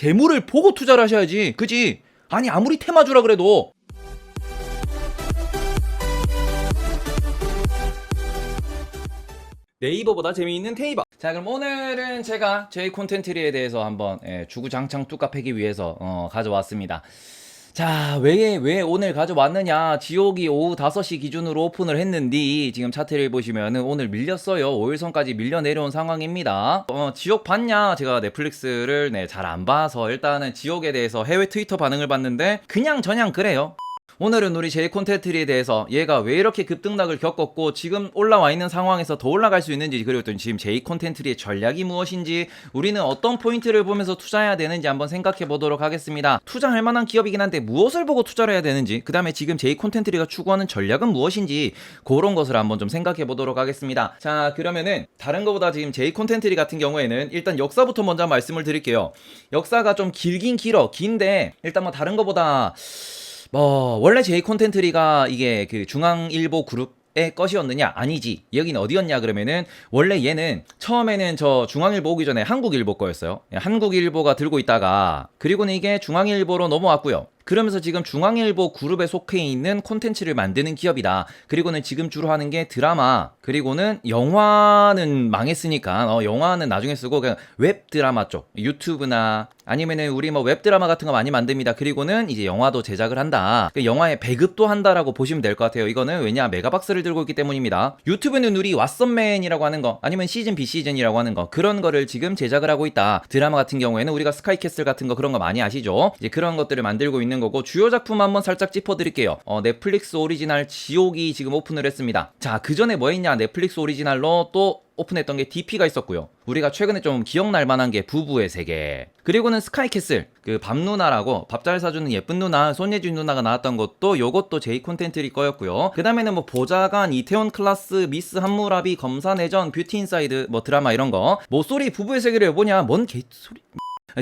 재물을 보고 투자를 하셔야지. 그지? 아니 아무리 테마주라 그래도. 네이버보다 재미있는 테이버. 자, 그럼 오늘은 제가 J 콘텐츠리에 대해서 한번 주구장창 뚜까 패기 위해서 가져왔습니다. 자, 왜 오늘 가져왔느냐. 지옥이 오후 5시 기준으로 오픈을 했는데 지금 차트를 보시면은 오늘 밀렸어요. 5일선까지 밀려 내려온 상황입니다. 지옥 봤냐? 제가 넷플릭스를 잘 안 봐서 일단은 지옥에 대해서 해외 트위터 반응을 봤는데 그냥 저냥 그래요. 오늘은 우리 J 콘텐츠에 대해서 얘가 왜 이렇게 급등락을 겪었고 지금 올라와 있는 상황에서 더 올라갈 수 있는지, 그리고 또 지금 J 콘텐츠의 전략이 무엇인지, 우리는 어떤 포인트를 보면서 투자해야 되는지 한번 생각해 보도록 하겠습니다. 투자할 만한 기업이긴 한데 무엇을 보고 투자를 해야 되는지, 그 다음에 지금 J 콘텐츠가 추구하는 전략은 무엇인지, 그런 것을 한번 좀 생각해 보도록 하겠습니다. 자, 그러면은 다른 것보다 지금 J 콘텐츠 같은 경우에는 일단 역사부터 먼저 말씀을 드릴게요. 역사가 좀 긴데 일단 뭐 다른 것보다 원래 J 콘텐츠리가 이게 그 중앙일보 그룹의 것이었느냐? 아니지. 여기는 어디였냐? 그러면은 원래 얘는 처음에는 저 중앙일보 오기 전에 한국일보 거였어요. 한국일보가 들고 있다가 그리고는 이게 중앙일보로 넘어왔고요. 그러면서 지금 중앙일보 그룹에 속해 있는 콘텐츠를 만드는 기업이다. 그리고는 지금 주로 하는 게 드라마, 그리고는 영화는 망했으니까 영화는 나중에 쓰고 그냥 웹 드라마 쪽, 유튜브나 아니면은 우리 뭐 웹 드라마 같은 거 많이 만듭니다. 그리고는 이제 영화도 제작을 한다. 영화에 배급도 한다라고 보시면 될 것 같아요. 이거는 왜냐, 메가박스를 들고 있기 때문입니다. 유튜브는 우리 왓썸맨이라고 하는 거, 아니면 시즌 비시즌이라고 하는 거, 그런 거를 지금 제작을 하고 있다. 드라마 같은 경우에는 우리가 스카이캐슬 같은 거, 그런 거 많이 아시죠? 이제 그런 것들을 만들고 있는 거고, 주요 작품 한번 살짝 짚어드릴게요. 넷플릭스 오리지널 지옥이 지금 오픈을 했습니다. 자, 그 전에 뭐 했냐? 넷플릭스 오리지널로 또 오픈했던 게 DP가 있었고요. 우리가 최근에 좀 기억날 만한 게 부부의 세계, 그리고는 스카이캐슬, 그 밤누나라고 밥 잘 사주는 예쁜 누나, 손예진 누나가 나왔던 것도 요것도 J 콘텐츠리 거였고요. 그 다음에는 뭐 보좌관, 이태원 클라스, 미스 한무라비, 검사내전, 뷰티 인사이드, 뭐 드라마 이런 거. 모쏠이 부부의 세계를 여보냐? 뭔 개소리.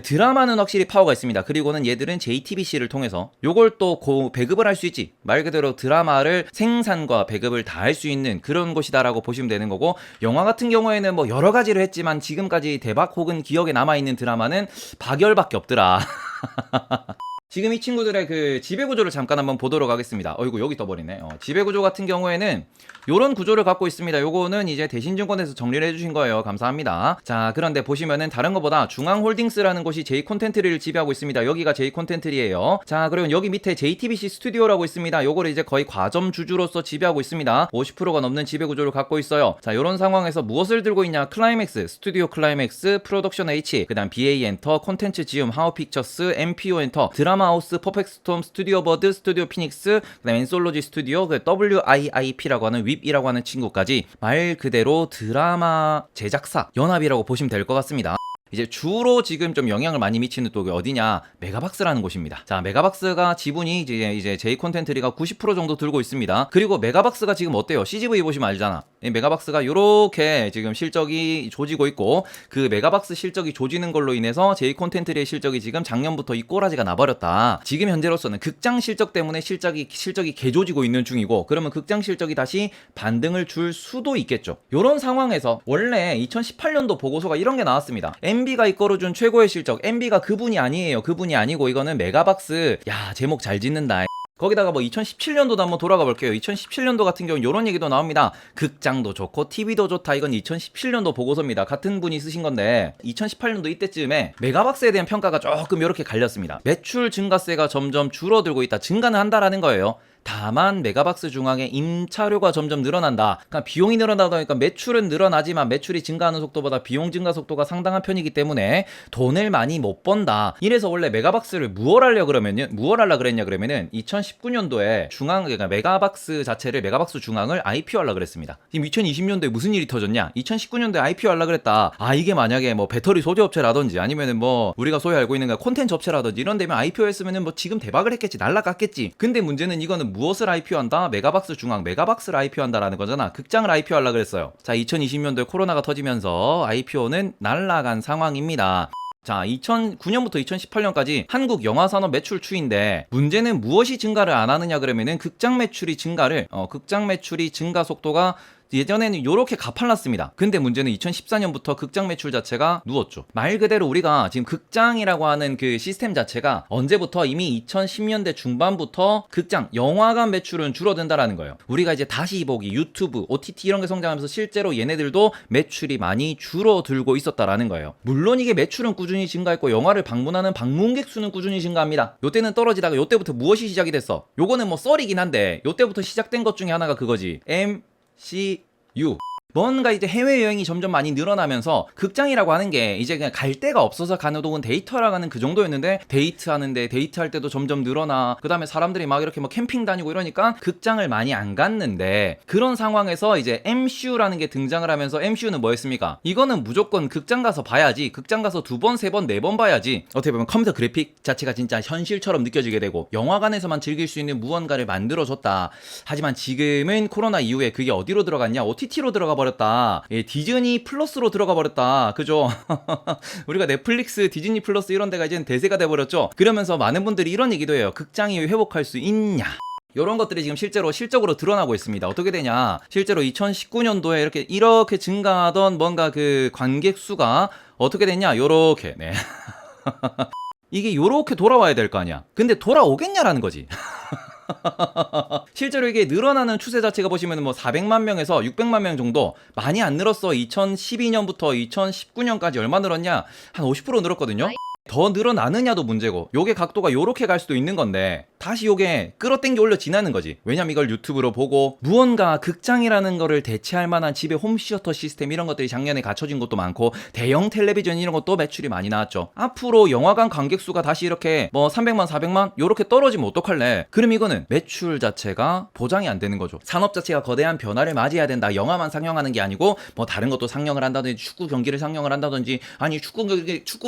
드라마는 확실히 파워가 있습니다. 그리고는 얘들은 JTBC를 통해서 요걸 또 배급을 할 수 있지. 말 그대로 드라마를 생산과 배급을 다 할 수 있는 그런 곳이다라고 보시면 되는 거고, 영화 같은 경우에는 뭐 여러 가지를 했지만 지금까지 대박 혹은 기억에 남아있는 드라마는 박열밖에 없더라. 지금 이 친구들의 그 지배구조를 잠깐 한번 보도록 하겠습니다. 어이구, 여기 떠버리네. 지배구조 같은 경우에는 요런 구조를 갖고 있습니다. 요거는 이제 대신증권에서 정리를 해주신 거예요. 감사합니다. 자, 그런데 보시면은 다른 것보다 중앙홀딩스라는 곳이 J 콘텐츠를 지배하고 있습니다. 여기가 J 콘텐츠리에요. 자, 그리고 여기 밑에 JTBC 스튜디오라고 있습니다. 요거를 이제 거의 과점 주주로서 지배하고 있습니다. 50%가 넘는 지배구조를 갖고 있어요. 자, 요런 상황에서 무엇을 들고 있냐? 클라이맥스, 스튜디오 클라이맥스, 프로덕션 H, 그 다음 BA 엔터, 콘텐츠 지음, 하우 픽처스, MPO 엔터, 드라마 하우스, 퍼펙트 스톰, 스튜디오 버드, 스튜디오 피닉스, 그다음 엔솔로지 스튜디오, WIIP라고 하는 윕이라고 하는 친구까지 말 그대로 드라마 제작사 연합이라고 보시면 될 것 같습니다. 이제 주로 지금 좀 영향을 많이 미치는 또 어디냐? 메가박스라는 곳입니다. 자, 메가박스가 지분이 이제 J 콘텐츠리가 90% 정도 들고 있습니다. 그리고 메가박스가 지금 어때요? CGV 보시면 알잖아. 메가박스가 요렇게 지금 실적이 조지고 있고, 그 메가박스 실적이 조지는 걸로 인해서 J 콘텐츠리의 실적이 지금 작년부터 이 꼬라지가 나버렸다. 지금 현재로서는 극장 실적 때문에 실적이 개조지고 있는 중이고, 그러면 극장 실적이 다시 반등을 줄 수도 있겠죠. 요런 상황에서 원래 2018년도 보고서가 이런 게 나왔습니다. MB가 이끌어준 최고의 실적, MB가 그분이 아니에요. 그분이 아니고 이거는 메가박스. 야, 제목 잘 짓는다. 거기다가 뭐 2017년도도 한번 돌아가 볼게요. 2017년도 같은 경우는 이런 얘기도 나옵니다. 극장도 좋고 TV도 좋다. 이건 2017년도 보고서입니다. 같은 분이 쓰신 건데 2018년도 이때쯤에 메가박스에 대한 평가가 조금 이렇게 갈렸습니다. 매출 증가세가 점점 줄어들고 있다. 증가는 한다라는 거예요. 다만 메가박스 중앙의 임차료가 점점 늘어난다. 그러니까 비용이 늘어나다 보니까 매출은 늘어나지만 매출이 증가하는 속도보다 비용 증가 속도가 상당한 편이기 때문에 돈을 많이 못 번다. 이래서 원래 메가박스를 무얼 하려 그랬냐 그러면은 2019년도에 그러니까 메가박스 자체를, 메가박스 중앙을 IPO 하려 그랬습니다. 지금 2020년도에 무슨 일이 터졌냐? 2019년도에 IPO 하려 그랬다. 이게 만약에 뭐 배터리 소재 업체라든지 아니면은 뭐 우리가 소위 알고 있는 콘텐츠 업체라든지 이런 데면 IPO 했으면은 뭐 지금 대박을 했겠지, 날라갔겠지. 근데 문제는 이거는 무엇을 IPO한다? 메가박스 중앙, 메가박스를 IPO한다라는 거잖아. 극장을 IPO하려고 그랬어요. 자, 2020년도에 코로나가 터지면서 IPO는 날라간 상황입니다. 자, 2009년부터 2018년까지 한국 영화산업 매출 추이인데 문제는 무엇이 증가를 안 하느냐 그러면은 극장 매출이 증가 속도가 예전에는 요렇게 가팔랐습니다. 근데 문제는 2014년부터 극장 매출 자체가 누웠죠. 말 그대로 우리가 지금 극장이라고 하는 그 시스템 자체가 언제부터 이미 2010년대 중반부터 극장, 영화관 매출은 줄어든다라는 거예요. 우리가 이제 다시 보기, 유튜브, OTT 이런 게 성장하면서 실제로 얘네들도 매출이 많이 줄어들고 있었다라는 거예요. 물론 이게 매출은 꾸준히 증가했고 영화를 방문하는 방문객 수는 꾸준히 증가합니다. 요때는 떨어지다가 요때부터 무엇이 시작이 됐어? 요거는 뭐 썰이긴 한데 요때부터 시작된 것 중에 하나가 그거지. MCU. 뭔가 이제 해외여행이 점점 많이 늘어나면서 극장이라고 하는 게 이제 그냥 갈 데가 없어서 가는 혹은 데이트하러 가는 그 정도였는데 데이트하는데 데이트할 때도 점점 늘어나. 그 다음에 사람들이 막 이렇게 뭐 캠핑 다니고 이러니까 극장을 많이 안 갔는데 그런 상황에서 이제 MCU라는 게 등장을 하면서 MCU는 뭐였습니까? 이거는 무조건 극장 가서 봐야지. 극장 가서 2번, 3번, 4번 봐야지. 어떻게 보면 컴퓨터 그래픽 자체가 진짜 현실처럼 느껴지게 되고 영화관에서만 즐길 수 있는 무언가를 만들어줬다. 하지만 지금은 코로나 이후에 그게 어디로 들어갔냐? OTT로 들어가 버렸다. 예, 디즈니 플러스로 들어가 버렸다. 그죠? 우리가 넷플릭스, 디즈니 플러스 이런 데가 이제는 대세가 돼 버렸죠. 그러면서 많은 분들이 이런 얘기도 해요. 극장이 회복할 수 있냐? 이런 것들이 지금 실적으로 드러나고 있습니다. 어떻게 되냐? 실제로 2019년도에 이렇게 증가하던 뭔가 그 관객 수가 어떻게 됐냐? 요렇게. 네. 이게 요렇게 돌아와야 될 거 아니야. 근데 돌아오겠냐라는 거지. 실제로 이게 늘어나는 추세 자체가 보시면 뭐 400만 명에서 600만 명 정도 많이 안 늘었어. 2012년부터 2019년까지 얼마 늘었냐? 한 50% 늘었거든요. 더 늘어나느냐도 문제고 요게 각도가 요렇게 갈 수도 있는 건데 다시 요게 끌어당겨 올려 지나는 거지. 왜냐면 이걸 유튜브로 보고 무언가 극장이라는 거를 대체할 만한 집에 홈시어터 시스템 이런 것들이 작년에 갖춰진 것도 많고 대형 텔레비전 이런 것도 매출이 많이 나왔죠. 앞으로 영화관 관객 수가 다시 이렇게 뭐 300만 400만 요렇게 떨어지면 어떡할래? 그럼 이거는 매출 자체가 보장이 안 되는 거죠. 산업 자체가 거대한 변화를 맞이해야 된다. 영화만 상영하는 게 아니고 뭐 다른 것도 상영을 한다든지 축구 경기를 상영을 한다든지 아니 축구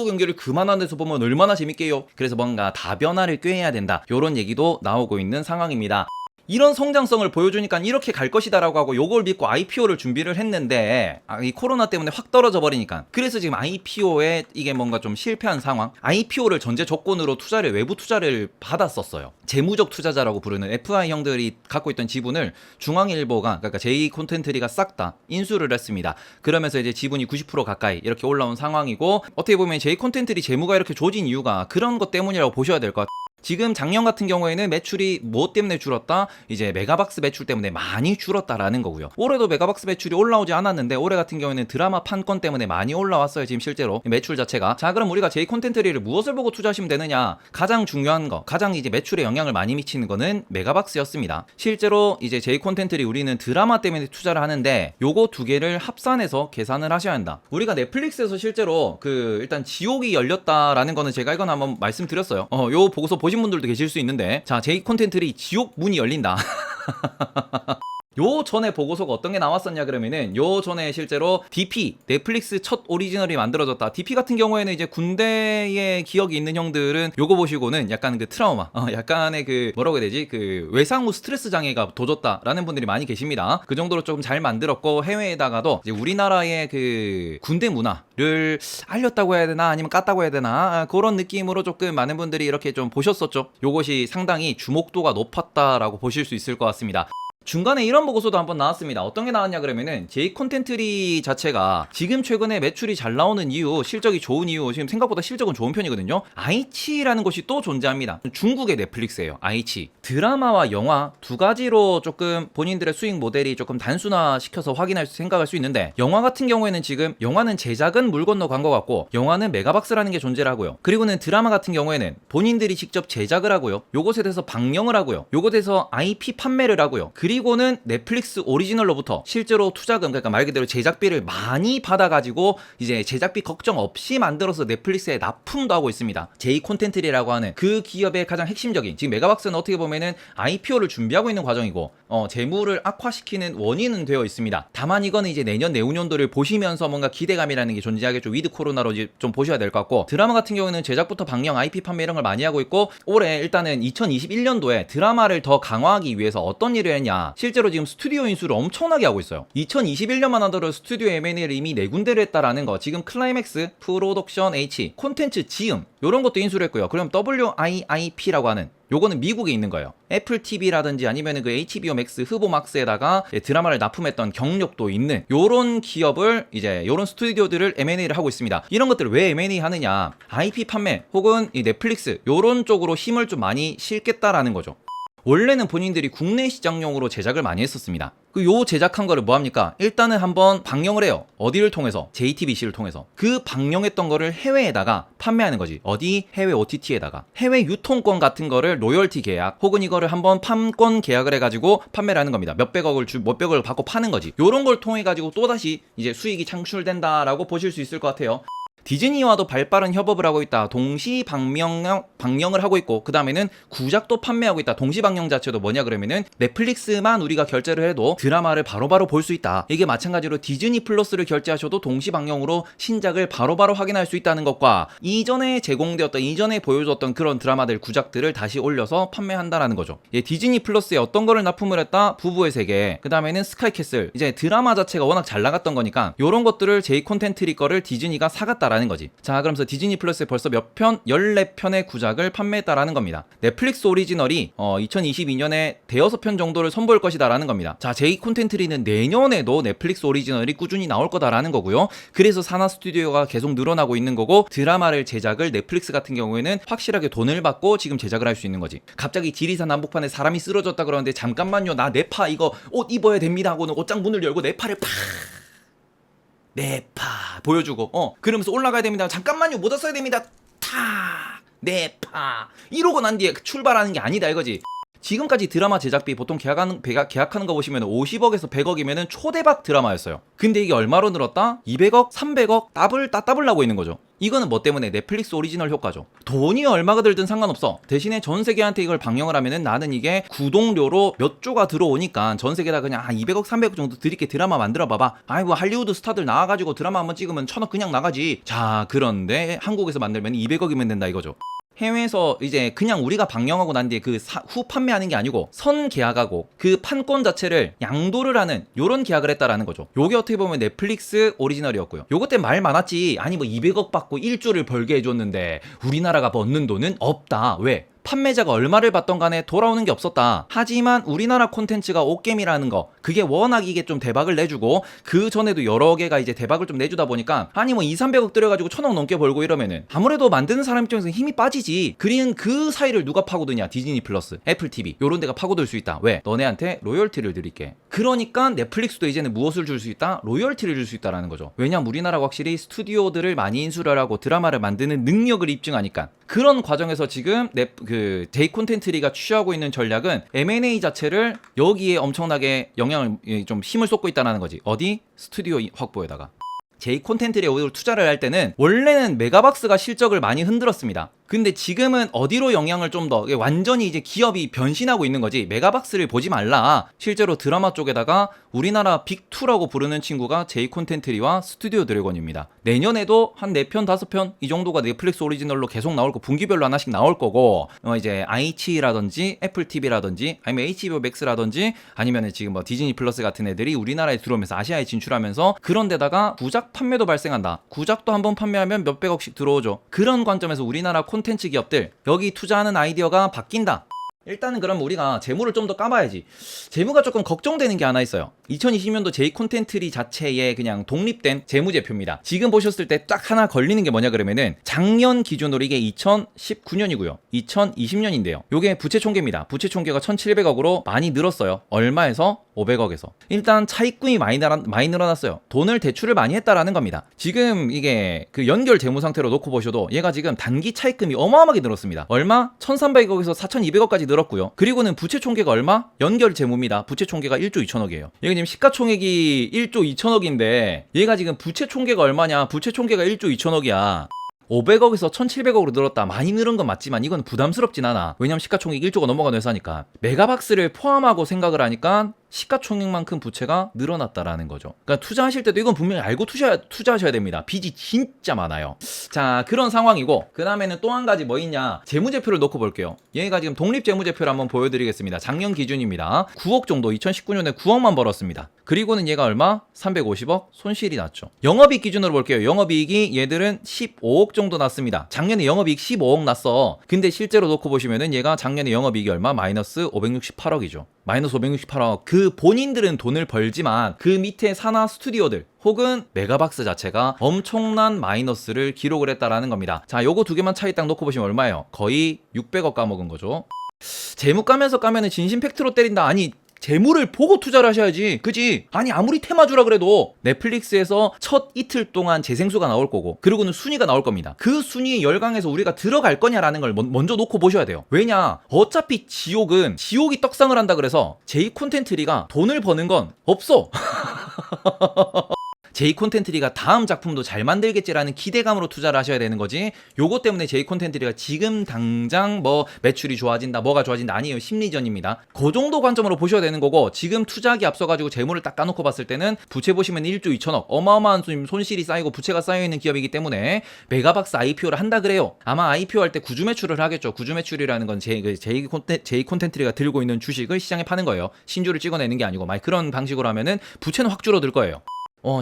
경기를 그만한 데서 보면 얼마나 재밌게요. 그래서 뭔가 다변화를 꾀해야 된다. 요런 얘기도 나오고 있는 상황입니다. 이런 성장성을 보여주니까 이렇게 갈 것이다라고 하고 요걸 믿고 IPO를 준비를 했는데 이 코로나 때문에 확 떨어져 버리니까 그래서 지금 IPO에 이게 뭔가 좀 실패한 상황. IPO를 전제 조건으로 외부 투자를 받았었어요. 재무적 투자자라고 부르는 FI 형들이 갖고 있던 지분을 중앙일보가 그러니까 J콘텐트리가 싹 다 인수를 했습니다. 그러면서 이제 지분이 90% 가까이 이렇게 올라온 상황이고 어떻게 보면 J콘텐트리 재무가 이렇게 좋아진 이유가 그런 것 때문이라고 보셔야 될 것 같아요. 지금 작년 같은 경우에는 매출이 뭐 때문에 줄었다? 이제 메가박스 매출 때문에 많이 줄었다라는 거고요. 올해도 메가박스 매출이 올라오지 않았는데 올해 같은 경우에는 드라마 판권 때문에 많이 올라왔어요. 지금 실제로 매출 자체가. 자, 그럼 우리가 J콘텐트리를 무엇을 보고 투자하시면 되느냐? 가장 중요한 거, 가장 이제 매출에 영향을 많이 미치는 거는 메가박스였습니다. 실제로 이제 J콘텐트리 우리는 드라마 때문에 투자를 하는데 요거 두 개를 합산해서 계산을 하셔야 한다. 우리가 넷플릭스에서 실제로 일단 지옥이 열렸다라는 거는 제가 이건 한번 말씀드렸어요. 요 보고서 보신 분들도 계실 수 있는데 자, J콘텐트리 지옥 문이 열린다. 요 전에 보고서가 어떤 게 나왔었냐 그러면은 요 전에 실제로 DP 넷플릭스 첫 오리지널이 만들어졌다. DP 같은 경우에는 이제 군대의 기억이 있는 형들은 요거 보시고는 약간 그 트라우마, 약간의 그 뭐라고 해야 되지? 그 외상 후 스트레스 장애가 도졌다라는 분들이 많이 계십니다. 그 정도로 조금 잘 만들었고 해외에다가도 이제 우리나라의 그 군대 문화를 알렸다고 해야 되나 아니면 깠다고 해야 되나 그런 느낌으로 조금 많은 분들이 이렇게 좀 보셨었죠. 요것이 상당히 주목도가 높았다라고 보실 수 있을 것 같습니다. 중간에 이런 보고서도 한번 나왔습니다. 어떤 게 나왔냐 그러면은 J콘텐트리 자체가 지금 최근에 매출이 잘 나오는 이유, 실적이 좋은 이유, 지금 생각보다 실적은 좋은 편이거든요. 아이치라는 곳이 또 존재합니다. 중국의 넷플릭스예요. 아이치. 드라마와 영화 두 가지로 조금 본인들의 수익 모델이 조금 단순화시켜서 생각할 수 있는데 영화 같은 경우에는 지금 영화는 제작은 물 건너 간 것 같고 영화는 메가박스라는 게 존재를 하고요. 그리고는 드라마 같은 경우에는 본인들이 직접 제작을 하고요. 요것에 대해서 방영을 하고요. 요것에 대해서 IP 판매를 하고요. 그리고는 넷플릭스 오리지널로부터 실제로 투자금, 그러니까 말 그대로 제작비를 많이 받아가지고 이제 제작비 걱정 없이 만들어서 넷플릭스에 납품도 하고 있습니다. J콘텐트리라고 하는 그 기업의 가장 핵심적인, 지금 메가박스는 어떻게 보면은 IPO를 준비하고 있는 과정이고 재무를 악화시키는 원인은 되어 있습니다. 다만 이거는 이제 내년 내후년도를 보시면서 뭔가 기대감이라는 게 존재하겠죠. 위드 코로나로 이제 좀 보셔야 될 것 같고, 드라마 같은 경우에는 제작부터 방영, IP 판매 이런 걸 많이 하고 있고, 올해 일단은 2021년도에 드라마를 더 강화하기 위해서 어떤 일을 했냐, 실제로 지금 스튜디오 인수를 엄청나게 하고 있어요. 2021년만 하더라도 스튜디오 M&A를 이미 4군데를 했다라는 거, 지금 클라이맥스, 프로덕션 H, 콘텐츠 지음 요런 것도 인수를 했고요. 그럼 WIIP라고 하는 요거는 미국에 있는 거예요. 애플 TV라든지 아니면은 그 HBO Max, 흐보 막스에다가 드라마를 납품했던 경력도 있는 요런 기업을 이제 요런 스튜디오들을 M&A를 하고 있습니다. 이런 것들을 왜 M&A 하느냐? IP 판매 혹은 이 넷플릭스 요런 쪽으로 힘을 좀 많이 실겠다라는 거죠. 원래는 본인들이 국내 시장용으로 제작을 많이 했었습니다. 요 제작한 거를 뭐합니까? 일단은 한번 방영을 해요. 어디를 통해서? JTBC를 통해서. 그 방영했던 거를 해외에다가 판매하는 거지. 어디? 해외 OTT에다가. 해외 유통권 같은 거를 로열티 계약 혹은 이거를 한번 판권 계약을 해가지고 판매를 하는 겁니다. 몇백억을 받고 파는 거지. 요런 걸 통해 가지고 또다시 이제 수익이 창출된다라고 보실 수 있을 것 같아요. 디즈니와도 발빠른 협업을 하고 있다. 동시 방영을 하고 있고, 그 다음에는 구작도 판매하고 있다. 동시 방영 자체도 뭐냐 그러면은 넷플릭스만 우리가 결제를 해도 드라마를 바로바로 볼 수 있다. 이게 마찬가지로 디즈니 플러스를 결제하셔도 동시 방영으로 신작을 바로바로 확인할 수 있다는 것과 이전에 제공되었던, 이전에 보여줬던 그런 드라마들, 구작들을 다시 올려서 판매한다라는 거죠. 예, 디즈니 플러스에 어떤 거를 납품을 했다? 부부의 세계, 그 다음에는 스카이캐슬. 이제 드라마 자체가 워낙 잘 나갔던 거니까 요런 것들을 제이 콘텐트리 거를 디즈니가 사갔다 라는 거지. 자, 그러면서 디즈니 플러스에 벌써 몇 편? 14편의 구작을 판매했다라는 겁니다. 넷플릭스 오리지널이 2022년에 대여섯 편 정도를 선보일 것이다라는 겁니다. 자, 제이 콘텐트리는 내년에도 넷플릭스 오리지널이 꾸준히 나올 거다라는 거고요. 그래서 산하 스튜디오가 계속 늘어나고 있는 거고, 드라마를 제작을 넷플릭스 같은 경우에는 확실하게 돈을 받고 지금 제작을 할 수 있는 거지. 갑자기 지리산 한복판에 사람이 쓰러졌다 그러는데 잠깐만요, 나 네파 이거 옷 입어야 됩니다 하고는 옷장 문을 열고 네파를 팍 네파 보여주고 그러면서 올라가야 됩니다. 잠깐만요, 모자 써야 됩니다. 타 네파 이러고 난 뒤에 출발하는 게 아니다 이거지. 지금까지 드라마 제작비 보통 계약하는 거 보시면 50억에서 100억이면 초대박 드라마였어요. 근데 이게 얼마로 늘었다? 200억? 300억? 따블 나고 있는 거죠. 이거는 뭐 때문에? 넷플릭스 오리지널 효과죠. 돈이 얼마가 들든 상관없어. 대신에 전 세계한테 이걸 방영을 하면은 나는 이게 구독료로 몇 조가 들어오니까 전 세계에다 그냥 200억 300억 정도 드릴게, 드라마 만들어 봐봐. 아이고 할리우드 스타들 나와가지고 드라마 한번 찍으면 1000억 그냥 나가지. 자, 그런데 한국에서 만들면 200억이면 된다 이거죠. 해외에서 이제 그냥 우리가 방영하고 난 뒤에 후 판매하는 게 아니고 선 계약하고 그 판권 자체를 양도를 하는 요런 계약을 했다라는 거죠. 요게 어떻게 보면 넷플릭스 오리지널이었고요. 요것 때문에 말 많았지. 아니 뭐 200억 받고 1조를 벌게 해줬는데 우리나라가 벗는 돈은 없다. 왜? 판매자가 얼마를 받던 간에 돌아오는 게 없었다. 하지만 우리나라 콘텐츠가 옥겜이라는 거, 그게 워낙 이게 좀 대박을 내주고, 그 전에도 여러 개가 이제 대박을 좀 내주다 보니까 아니 뭐 2, 300억 들여가지고 1000억 넘게 벌고 이러면은 아무래도 만드는 사람 입장에서 힘이 빠지지. 그리는 그 사이를 누가 파고드냐? 디즈니 플러스, 애플 TV 요런 데가 파고들 수 있다. 왜? 너네한테 로열티를 드릴게. 그러니까 넷플릭스도 이제는 무엇을 줄 수 있다? 로열티를 줄 수 있다라는 거죠. 왜냐면 우리나라가 확실히 스튜디오들을 많이 인수를 하고 드라마를 만드는 능력을 입증하니까. 그런 과정에서 지금 제이 콘텐트리가 취하고 있는 전략은 M&A 자체를 여기에 엄청나게 영향을 좀 힘을 쏟고 있다는 거지. 어디? 스튜디오 확보에다가. 제이 콘텐트리에 투자를 할 때는 원래는 메가박스가 실적을 많이 흔들었습니다. 근데 지금은 어디로 영향을 좀 더, 완전히 이제 기업이 변신하고 있는 거지. 메가박스를 보지 말라. 실제로 드라마 쪽에다가 우리나라 빅2라고 부르는 친구가 제이 콘텐트리와 스튜디오 드래곤입니다. 내년에도 한 4편, 5편 이 정도가 넷플릭스 오리지널로 계속 나올 거, 분기별로 하나씩 나올 거고, 이제 아이치라든지 애플 TV라든지 아니면 HBO Max라든지 아니면 지금 뭐 디즈니 플러스 같은 애들이 우리나라에 들어오면서 아시아에 진출하면서 그런 데다가 구작 판매도 발생한다. 구작도 한번 판매하면 몇백억씩 들어오죠. 그런 관점에서 우리나라 콘텐츠 기업들 여기 투자하는 아이디어가 바뀐다. 일단은 그럼 우리가 재무를 좀 더 까봐야지. 재무가 조금 걱정되는 게 하나 있어요. 2020년도 제이 콘텐트리 자체의 그냥 독립된 재무제표입니다. 지금 보셨을 때 딱 하나 걸리는 게 뭐냐 그러면은 작년 기준으로 이게 2019년이고요. 2020년인데요. 요게 부채 총계입니다. 부채 총계가 1,700억으로 많이 늘었어요. 얼마에서? 500억에서. 일단 차입금이 많이 늘어났어요. 돈을 대출을 많이 했다라는 겁니다. 지금 이게 그 연결 재무 상태로 놓고 보셔도 얘가 지금 단기 차입금이 어마어마하게 늘었습니다. 얼마? 1,300억에서 4,200억까지 늘었고요. 그리고는 부채 총계가 얼마? 연결 재무입니다. 부채 총계가 1조 2천억이에요. 얘가 지금 시가총액이 1조 2천억인데 얘가 지금 부채 총계가 얼마냐? 부채 총계가 1조 2천억이야. 500억에서 1,700억으로 늘었다. 많이 늘은 건 맞지만 이건 부담스럽진 않아. 왜냐면 시가총액 1조가 넘어간 회사니까. 메가박스를 포함하고 생각을 하니까 시가총액만큼 부채가 늘어났다라는 거죠. 그러니까 투자하실 때도 이건 분명히 알고 투자하셔야 됩니다. 빚이 진짜 많아요. 자, 그런 상황이고, 그 다음에는 또 한 가지 뭐 있냐, 재무제표를 놓고 볼게요. 얘가 지금 독립재무제표를 한번 보여드리겠습니다. 작년 기준입니다. 9억 정도, 2019년에 9억만 벌었습니다. 그리고는 얘가 얼마? 350억 손실이 났죠. 영업이익 기준으로 볼게요. 영업이익이 얘들은 15억 정도 났습니다. 작년에 영업이익 15억 났어. 근데 실제로 놓고 보시면은 얘가 작년에 영업이익이 얼마? 마이너스 568억이죠. 마이너스 568억. 그 본인들은 돈을 벌지만 그 밑에 산하 스튜디오들 혹은 메가박스 자체가 엄청난 마이너스를 기록을 했다라는 겁니다. 자, 요거 두 개만 차이 딱 놓고 보시면 얼마예요? 거의 600억 까먹은 거죠. 재무 까면서 까면은 진심 팩트로 때린다. 아니, 재물을 보고 투자를 하셔야지. 그지? 아니, 아무리 테마주라 그래도 넷플릭스에서 첫 이틀 동안 재생수가 나올 거고, 그리고는 순위가 나올 겁니다. 그 순위에 열강해서 우리가 들어갈 거냐라는 걸 먼저 놓고 보셔야 돼요. 왜냐? 어차피 지옥이 떡상을 한다 그래서 제이 콘텐츠리가 돈을 버는 건 없어. 제이 콘텐츠리가 다음 작품도 잘 만들겠지라는 기대감으로 투자를 하셔야 되는 거지. 요거 때문에 제이 콘텐츠리가 지금 당장 뭐 매출이 좋아진다, 뭐가 좋아진다, 아니에요. 심리전입니다. 그 정도 관점으로 보셔야 되는 거고, 지금 투자하기 앞서가지고 재물을 딱 까놓고 봤을 때는 부채 보시면 1조 2천억 어마어마한 손실이 쌓이고 부채가 쌓여있는 기업이기 때문에 메가박스 IPO를 한다 그래요. 아마 IPO 할 때 구주 매출을 하겠죠. 구주 매출이라는 건 제이 콘텐츠리가 들고 있는 주식을 시장에 파는 거예요. 신주를 찍어내는 게 아니고, 그런 방식으로 하면은 부채는 확 줄어들 거예요.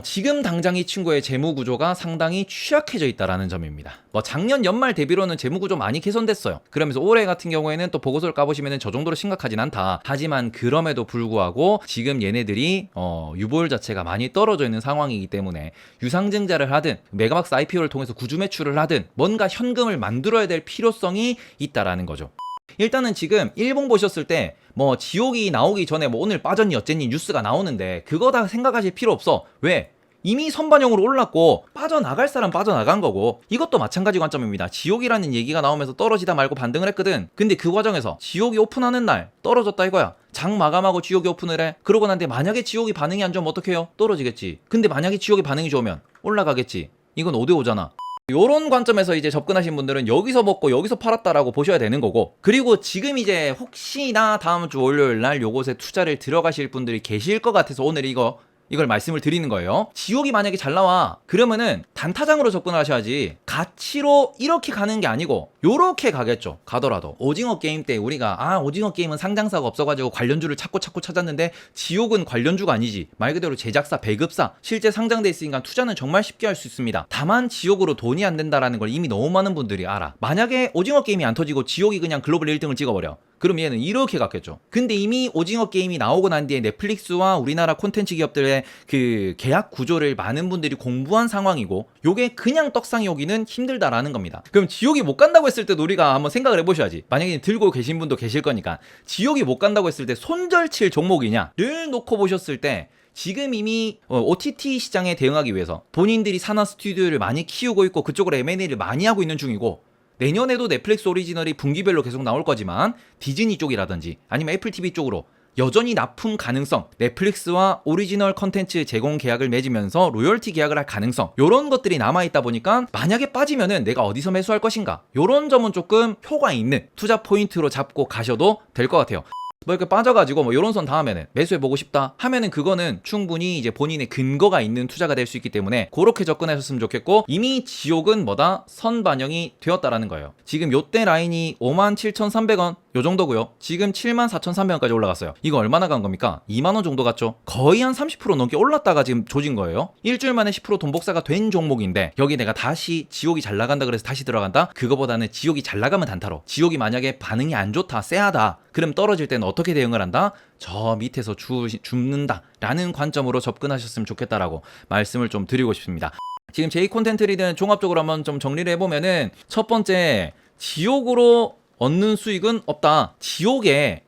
지금 당장 이 친구의 재무 구조가 상당히 취약해져 있다라는 점입니다. 뭐 작년 연말 대비로는 재무 구조 많이 개선됐어요. 그러면서 올해 같은 경우에는 또 보고서를 까보시면 저 정도로 심각하진 않다. 하지만 그럼에도 불구하고 지금 얘네들이 유보율 자체가 많이 떨어져 있는 상황이기 때문에 유상증자를 하든 메가박스 IPO를 통해서 구주 매출을 하든 뭔가 현금을 만들어야 될 필요성이 있다라는 거죠. 일단은 지금 일봉 보셨을 때 뭐 지옥이 나오기 전에 뭐 오늘 빠졌니 어쨌니 뉴스가 나오는데 그거 다 생각하실 필요 없어. 왜? 이미 선반영으로 올랐고 빠져나갈 사람 빠져나간 거고, 이것도 마찬가지 관점입니다. 지옥이라는 얘기가 나오면서 떨어지다 말고 반등을 했거든. 근데 그 과정에서 지옥이 오픈하는 날 떨어졌다 이거야. 장 마감하고 지옥이 오픈을 해. 그러고 난데 만약에 지옥이 반응이 안 좋으면 어떡해요? 떨어지겠지. 근데 만약에 지옥이 반응이 좋으면 올라가겠지. 이건 5대5잖아. 요런 관점에서 이제 접근하신 분들은 여기서 먹고 여기서 팔았다라고 보셔야 되는 거고, 그리고 지금 이제 혹시나 다음 주 월요일 날 요곳에 투자를 들어가실 분들이 계실 것 같아서 오늘 이걸 말씀을 드리는 거예요. 지옥이 만약에 잘 나와 그러면은 단타장으로 접근을 하셔야지, 가치로 이렇게 가는 게 아니고 요렇게 가겠죠. 가더라도 오징어 게임 때 우리가 오징어 게임은 상장사가 없어가지고 관련주를 찾고 찾았는데, 지옥은 관련주가 아니지, 말 그대로 제작사, 배급사 실제 상장돼 있으니까 투자는 정말 쉽게 할 수 있습니다. 다만 지옥으로 돈이 안 된다라는 걸 이미 너무 많은 분들이 알아. 만약에 오징어 게임이 안 터지고 지옥이 그냥 글로벌 1등을 찍어버려, 그럼 얘는 이렇게 갔겠죠. 근데 이미 오징어 게임이 나오고 난 뒤에 넷플릭스와 우리나라 콘텐츠 기업들의 그 계약 구조를 많은 분들이 공부한 상황이고, 요게 그냥 떡상이 오기는 힘들다라는 겁니다. 그럼 지옥이 못 간다고 했을 때도 우리가 한번 생각을 해보셔야지. 만약에 들고 계신 분도 계실 거니까, 지옥이 못 간다고 했을 때 손절칠 종목이냐를 놓고 보셨을 때, 지금 이미 OTT 시장에 대응하기 위해서 본인들이 산하 스튜디오를 많이 키우고 있고 그쪽으로 M&A를 많이 하고 있는 중이고, 내년에도 넷플릭스 오리지널이 분기별로 계속 나올 거지만 디즈니 쪽이라든지 아니면 애플 TV 쪽으로 여전히 납품 가능성, 넷플릭스와 오리지널 컨텐츠 제공 계약을 맺으면서 로열티 계약을 할 가능성, 요런 것들이 남아있다 보니까 만약에 빠지면은 내가 어디서 매수할 것인가, 요런 점은 조금 효과 있는 투자 포인트로 잡고 가셔도 될 것 같아요. 뭐 이렇게 빠져가지고 뭐 요런 선 다음에는 매수해보고 싶다 하면은 그거는 충분히 이제 본인의 근거가 있는 투자가 될 수 있기 때문에 그렇게 접근하셨으면 좋겠고, 이미 지옥은 뭐다? 선반영이 되었다라는 거예요. 지금 요때 라인이 57,300원 요 정도고요. 지금 74,300원까지 올라갔어요. 이거 얼마나 간 겁니까? 2만원 정도 갔죠. 거의 한 30% 넘게 올랐다가 지금 조진 거예요. 일주일 만에 10% 돈복사가 된 종목인데, 여기 내가 다시 지옥이 잘 나간다 그래서 다시 들어간다? 그거보다는 지옥이 잘 나가면 단타로, 지옥이 만약에 반응이 안 좋다, 쎄하다, 그럼 떨어질 때는 어떻게 대응을 한다? 저 밑에서 줍는다 라는 관점으로 접근하셨으면 좋겠다라고 말씀을 좀 드리고 싶습니다. 지금 제이 콘텐츠 리드는 종합적으로 한번 좀 정리를 해보면은, 첫 번째, 지옥으로 얻는 수익은 없다. 지옥에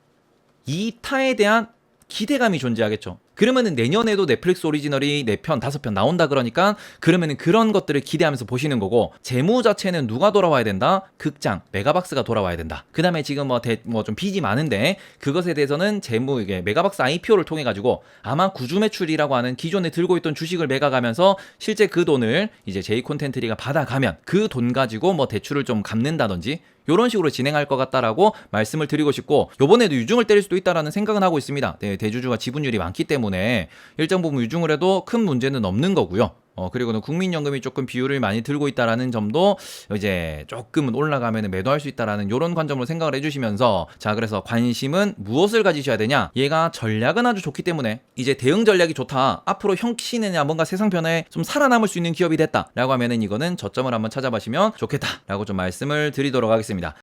이타에 대한 기대감이 존재하겠죠. 그러면은 내년에도 넷플릭스 오리지널이 4편, 5편 나온다 그러니까 그러면은 그런 것들을 기대하면서 보시는 거고, 재무 자체는 누가 돌아와야 된다? 극장, 메가박스가 돌아와야 된다. 그 다음에 지금 뭐 좀 빚이 많은데 그것에 대해서는 재무, 이게 메가박스 IPO를 통해 가지고 아마 구주 매출이라고 하는 기존에 들고 있던 주식을 매각하면서 실제 그 돈을 이제 제이 콘텐츠리가 받아가면 그 돈 가지고 뭐 대출을 좀 갚는다든지 이런 식으로 진행할 것 같다라고 말씀을 드리고 싶고, 요번에도 유중을 때릴 수도 있다라는 생각은 하고 있습니다. 네, 대주주가 지분율이 많기 때문에 일정 부분 유중을 해도 큰 문제는 없는 거고요. 그리고는 국민연금이 조금 비율을 많이 들고 있다라는 점도 이제 조금은 올라가면 매도할 수 있다라는 이런 관점으로 생각을 해주시면서, 자, 그래서 관심은 무엇을 가지셔야 되냐? 얘가 전략은 아주 좋기 때문에 이제 대응 전략이 좋다, 앞으로 혁신이냐 뭔가 세상 변화에 좀 살아남을 수 있는 기업이 됐다 라고 하면은 이거는 저점을 한번 찾아보시면 좋겠다 라고 좀 말씀을 드리도록 하겠습니다.